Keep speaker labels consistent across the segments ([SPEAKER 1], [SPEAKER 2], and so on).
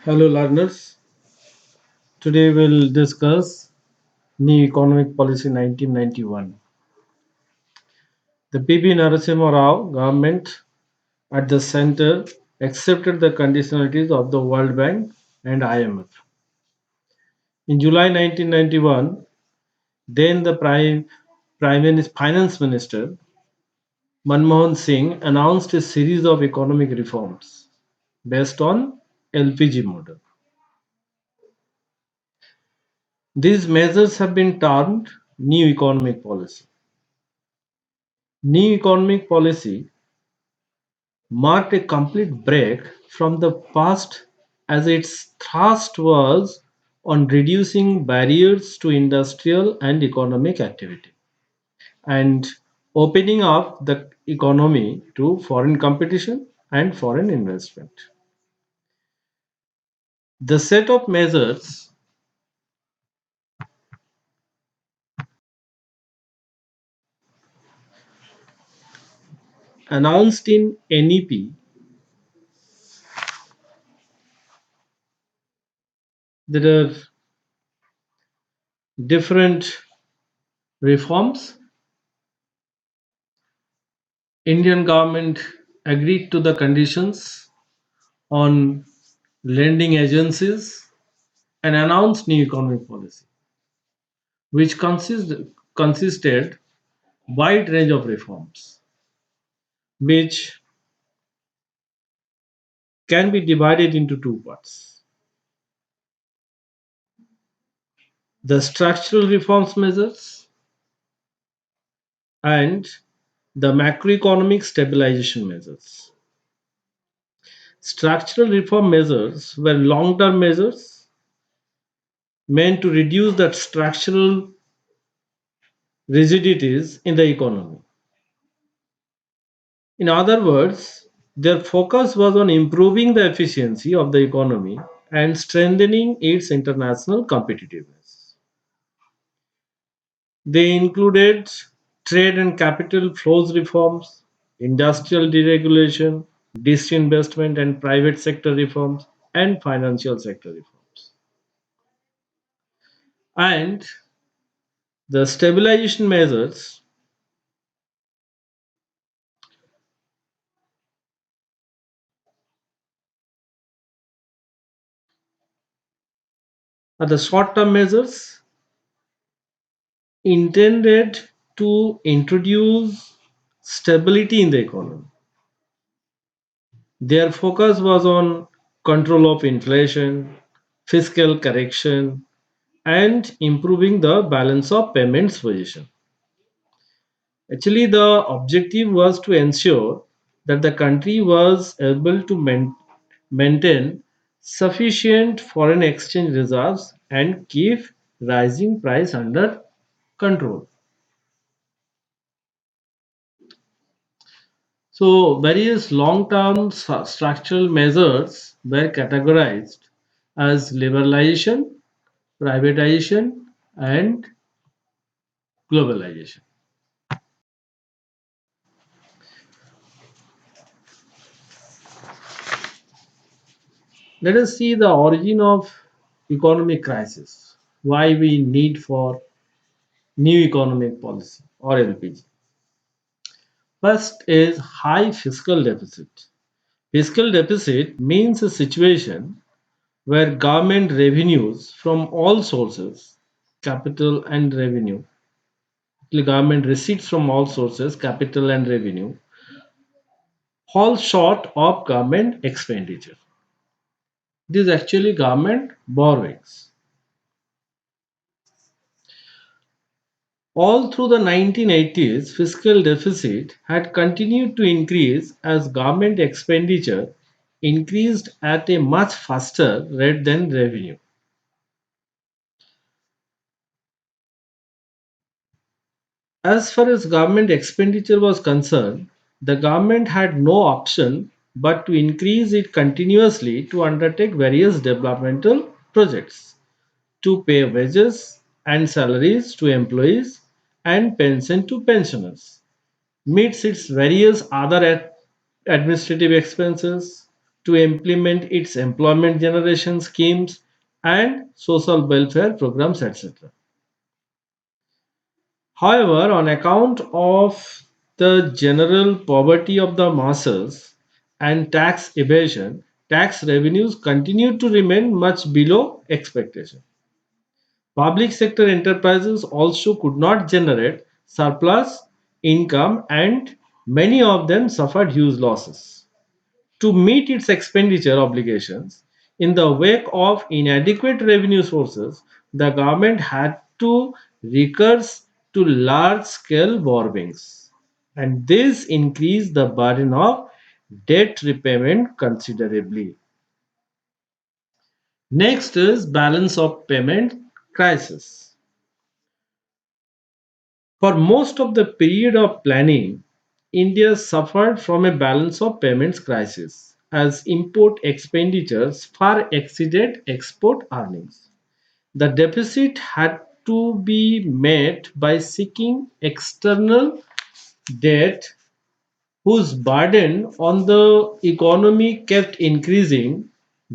[SPEAKER 1] Hello, learners. Today we'll discuss New Economic Policy 1991. The P.B. Narasimha Rao government at the center accepted the conditionalities of the World Bank and IMF. In July 1991, then the Finance Minister Manmohan Singh announced a series of economic reforms based on LPG model. These measures have been termed New Economic Policy. New economic policy marked a complete break from the past as its thrust was on reducing barriers to industrial and economic activity and opening up the economy to foreign competition and foreign investment. The set of measures announced in NEP, there are different reforms. Indian government agreed to the conditions on lending agencies and announced new economic policy, which consisted wide range of reforms, which can be divided into two parts: the structural reforms measures and the macroeconomic stabilization measures. Structural reform measures were long-term measures meant to reduce the structural rigidities in the economy. In other words, their focus was on improving the efficiency of the economy and strengthening its international competitiveness. They included trade and capital flows reforms, industrial deregulation, disinvestment and private sector reforms, and financial sector reforms. And the stabilization measures are the short term measures intended to introduce stability in the economy. Their focus was on control of inflation, fiscal correction, and improving the balance of payments position. Actually, the objective was to ensure that the country was able to maintain sufficient foreign exchange reserves and keep rising price under control. So, various long term structural measures were categorized as liberalization, privatization, and globalization. Let us see the origin of economic crisis, why we need for new economic policy or LPG. First is high fiscal deficit. Fiscal deficit means a situation where government revenues from all sources, capital and revenue, the government receipts from all sources, capital and revenue, fall short of government expenditure. It is actually government borrowings. All through the 1980s, fiscal deficit had continued to increase as government expenditure increased at a much faster rate than revenue. As far as government expenditure was concerned, the government had no option but to increase it continuously to undertake various developmental projects, to pay wages and salaries to employees and pension to pensioners, meets its various other administrative expenses, to implement its employment generation schemes and social welfare programs, etc. However, on account of the general poverty of the masses and tax evasion, tax revenues continue to remain much below expectation. Public sector enterprises also could not generate surplus income and many of them suffered huge losses. To meet its expenditure obligations, in the wake of inadequate revenue sources, the government had to recurse to large scale borrowings. And this increased the burden of debt repayment considerably. Next is balance of payment crisis. For most of the period of planning, India suffered from a balance of payments crisis as import expenditures far exceeded export earnings. The deficit had to be met by seeking external debt whose burden on the economy kept increasing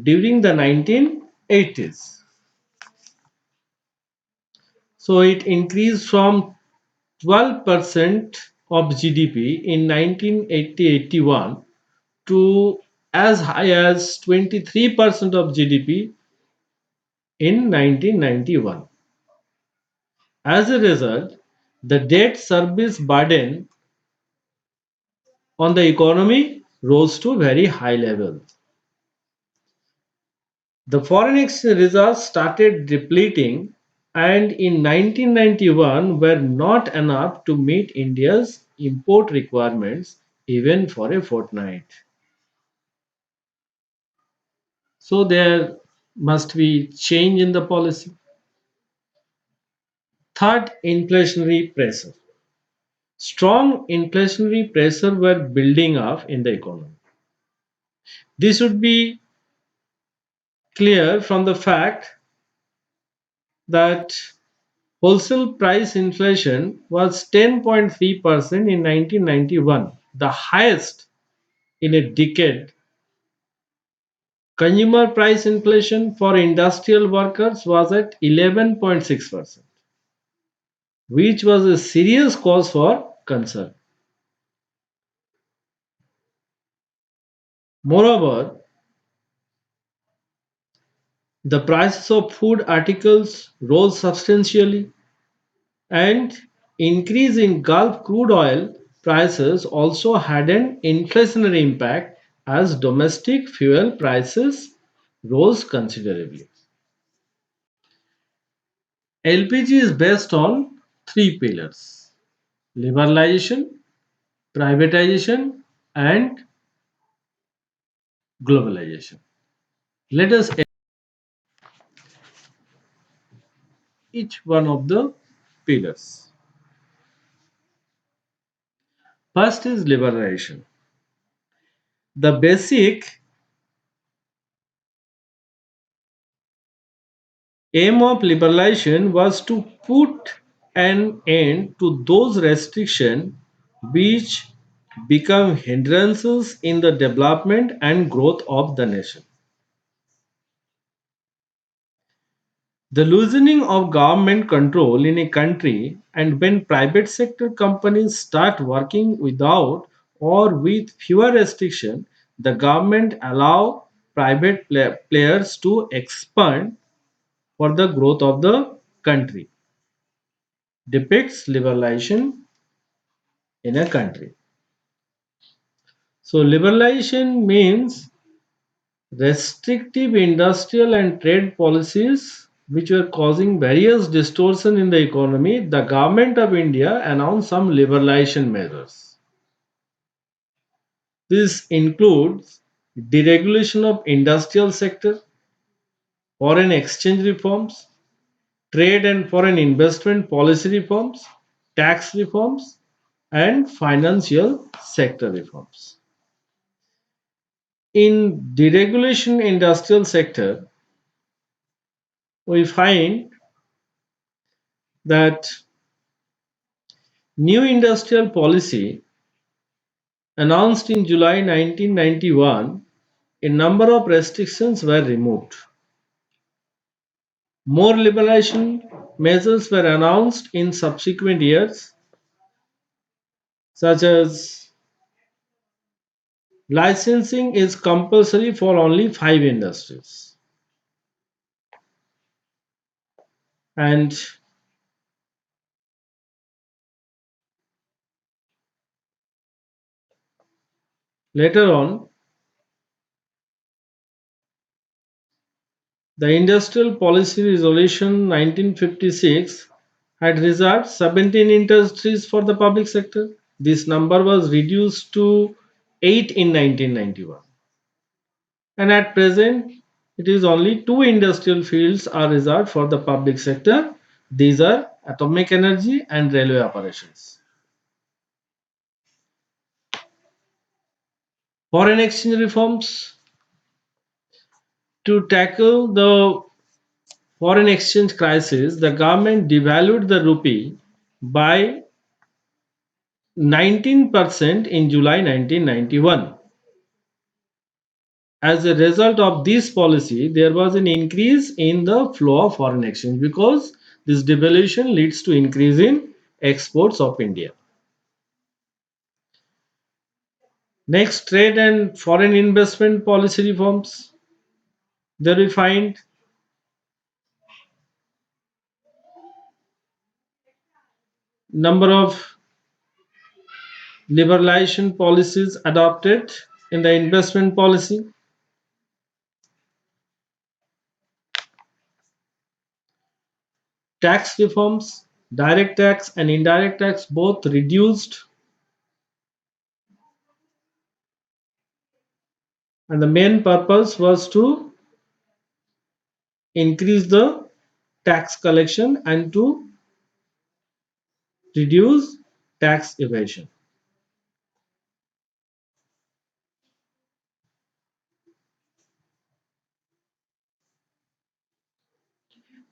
[SPEAKER 1] during the 1980s. So it increased from 12% of GDP in 1980-81 to as high as 23% of GDP in 1991. As a result, the debt service burden on the economy rose to very high level. The foreign exchange reserves started depleting and in 1991 were not enough to meet India's import requirements even for a fortnight. So there must be change in the policy. Third, inflationary pressure. Strong inflationary pressure were building up in the economy. This would be clear from the fact that wholesale price inflation was 10.3% in 1991, the highest in a decade. Consumer price inflation for industrial workers was at 11.6%, which was a serious cause for concern. Moreover, the prices of food articles rose substantially, and increase in Gulf crude oil prices also had an inflationary impact as domestic fuel prices rose considerably. LPG is based on three pillars: liberalization, privatization, and globalization. Let us each one of the pillars. First is liberalization. The basic aim of liberalization was to put an end to those restrictions which become hindrances in the development and growth of the nation. The loosening of government control in a country and when private sector companies start working without or with fewer restrictions, the government allow private players to expand for the growth of the country. Depicts liberalization in a country. So liberalization means restrictive industrial and trade policies which were causing various distortion in the economy. The government of India announced some liberalization measures. This includes deregulation of industrial sector, foreign exchange reforms, trade and foreign investment policy reforms, tax reforms, and financial sector reforms. In deregulation industrial sector, we find that new industrial policy announced in July 1991 a number of restrictions were removed. More liberalization measures were announced in subsequent years, such as licensing is compulsory for only five industries. And later on, the Industrial Policy Resolution 1956 had reserved 17 industries for the public sector. This number was reduced to 8 in 1991. And at present, it is only two industrial fields are reserved for the public sector. These are atomic energy and railway operations. Foreign exchange reforms to tackle the foreign exchange crisis, the government devalued the rupee by 19% in July 1991. As a result of this policy, there was an increase in the flow of foreign exchange because this devaluation leads to increase in exports of India. Next, trade and foreign investment policy reforms. There we find number of liberalization policies adopted in the investment policy. Tax reforms, direct tax and indirect tax both reduced, and the main purpose was to increase the tax collection and to reduce tax evasion.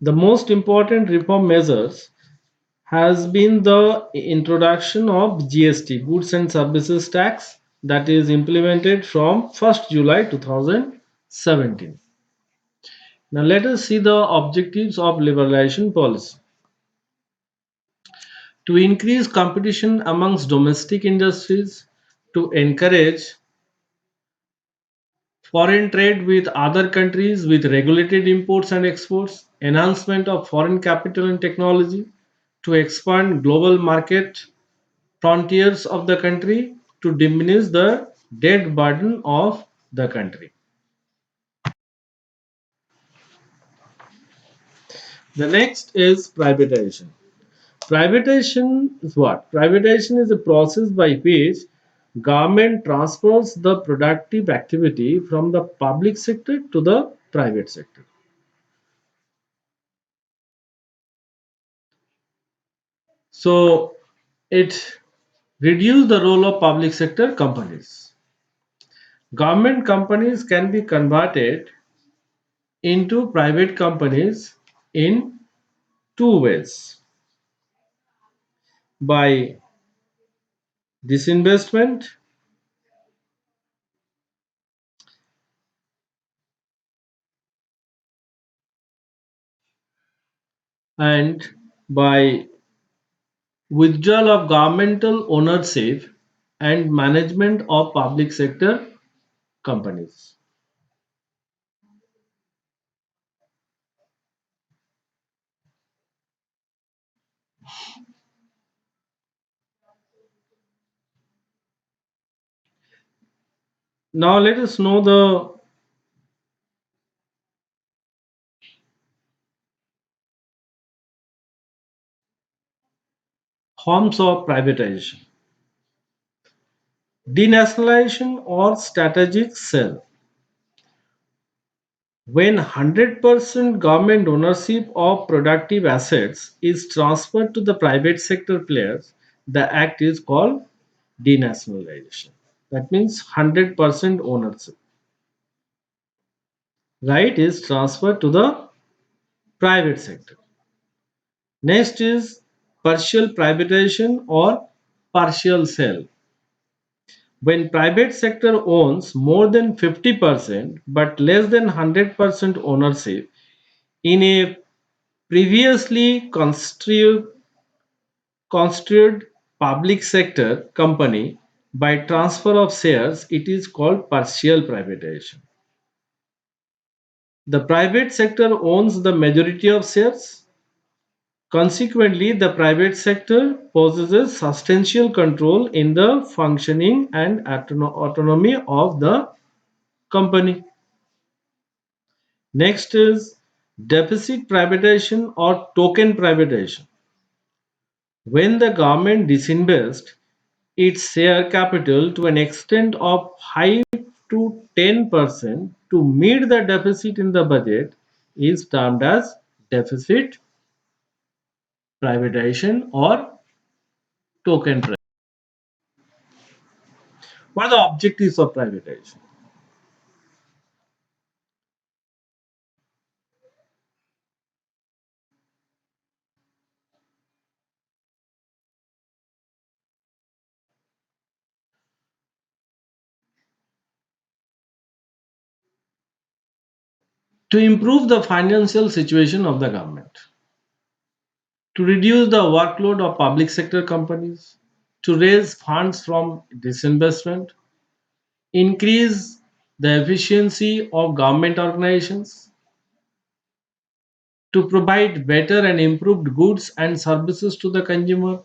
[SPEAKER 1] The most important reform measures has been the introduction of GST, Goods and Services Tax, that is implemented from 1st July 2017. Now let us see the objectives of liberalization policy. To increase competition amongst domestic industries, to encourage foreign trade with other countries with regulated imports and exports, enhancement of foreign capital and technology, to expand global market frontiers of the country, to diminish the debt burden of the country. The next is privatization. Privatization is what? Privatization is a process by which government transfers the productive activity from the public sector to the private sector. So it reduces the role of public sector companies. Government companies can be converted into private companies in two ways: by disinvestment and by withdrawal of governmental ownership and management of public sector companies. Now let us know the forms of privatization. Denationalization or strategic sale. When 100% government ownership of productive assets is transferred to the private sector players, the act is called denationalization. That means 100% ownership. Right is transferred to the private sector. Next is partial privatization or partial sale. When private sector owns more than 50% but less than 100% ownership in a previously constituted public sector company by transfer of shares, it is called partial privatization. The private sector owns the majority of shares. Consequently, the private sector possesses substantial control in the functioning and autonomy of the company. Next is deficit privatization or token privatization. When the government disinvests its share capital to an extent of 5 to 10% to meet the deficit in the budget is termed as deficit privatization or token privatization. What are the objectives of privatization? To improve the financial situation of the government, to reduce the workload of public sector companies, to raise funds from disinvestment, increase the efficiency of government organizations, to provide better and improved goods and services to the consumer.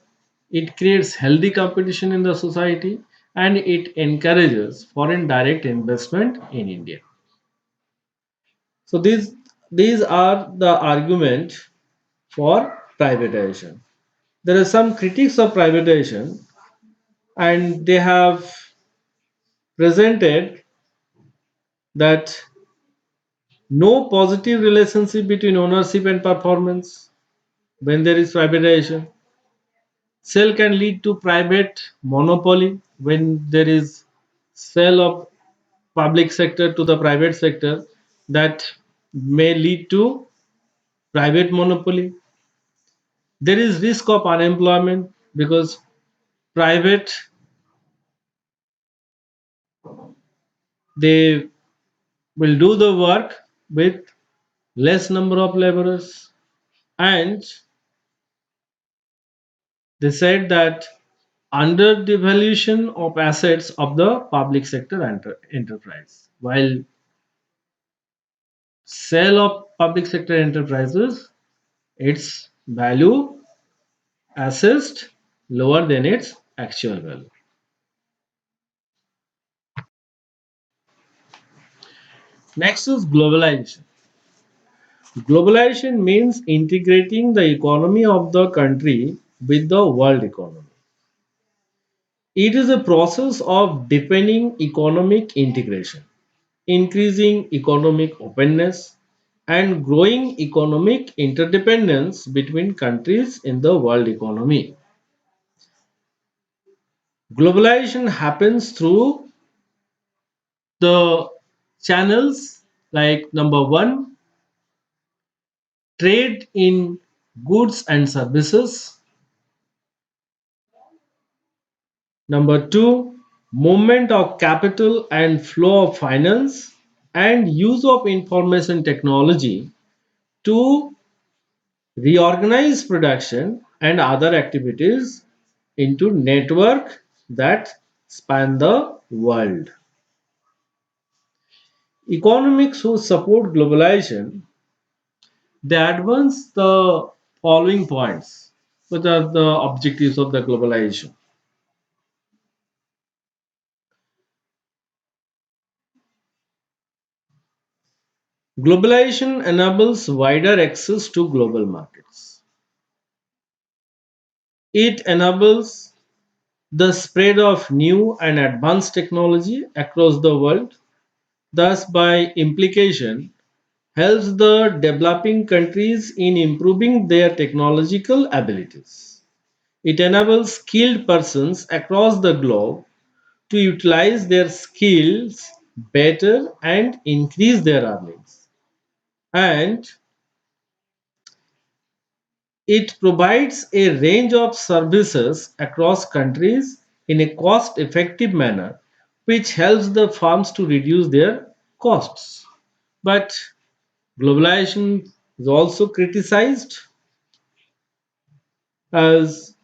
[SPEAKER 1] It creates healthy competition in the society and it encourages foreign direct investment in India. So these are the argument for privatization. There are some critics of privatization and they have presented that no positive relationship between ownership and performance when there is privatization. Sale can lead to private monopoly when there is sale of public sector to the private sector, that may lead to private monopoly. There is risk of unemployment because private, they will do the work with less number of laborers, and they said that under devaluation of assets of the public sector enterprise, while sale of public sector enterprises, its value assessed lower than its actual value. Next is globalization. Globalization means integrating the economy of the country with the world economy. It is a process of deepening economic integration, increasing economic openness, and growing economic interdependence between countries in the world economy. Globalization happens through the channels like number one, trade in goods and services, number two, movement of capital and flow of finance, and use of information technology to reorganize production and other activities into network that span the world. Economics who support globalization, they advance the following points, which are the objectives of the globalization. Globalization enables wider access to global markets. It enables the spread of new and advanced technology across the world, thus, by implication, helps the developing countries in improving their technological abilities. It enables skilled persons across the globe to utilize their skills better and increase their earnings. And it provides a range of services across countries in a cost effective manner, which helps the farms to reduce their costs. But globalization is also criticized as,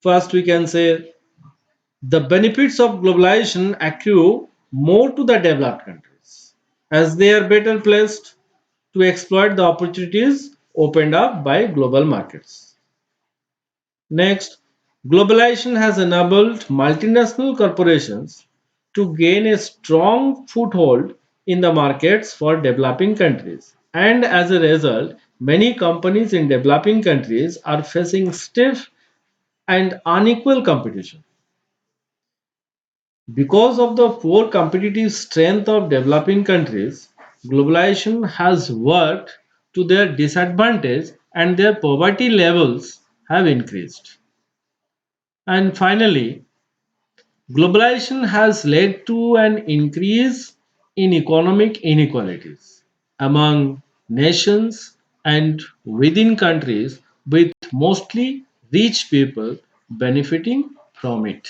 [SPEAKER 1] first we can say, the benefits of globalization accrue more to the developed countries as they are better placed to exploit the opportunities opened up by global markets. Next, globalization has enabled multinational corporations to gain a strong foothold in the markets for developing countries. And as a result, many companies in developing countries are facing stiff and unequal competition. Because of the poor competitive strength of developing countries, globalization has worked to their disadvantage and their poverty levels have increased. And finally, globalization has led to an increase in economic inequalities among nations and within countries, with mostly rich people benefiting from it.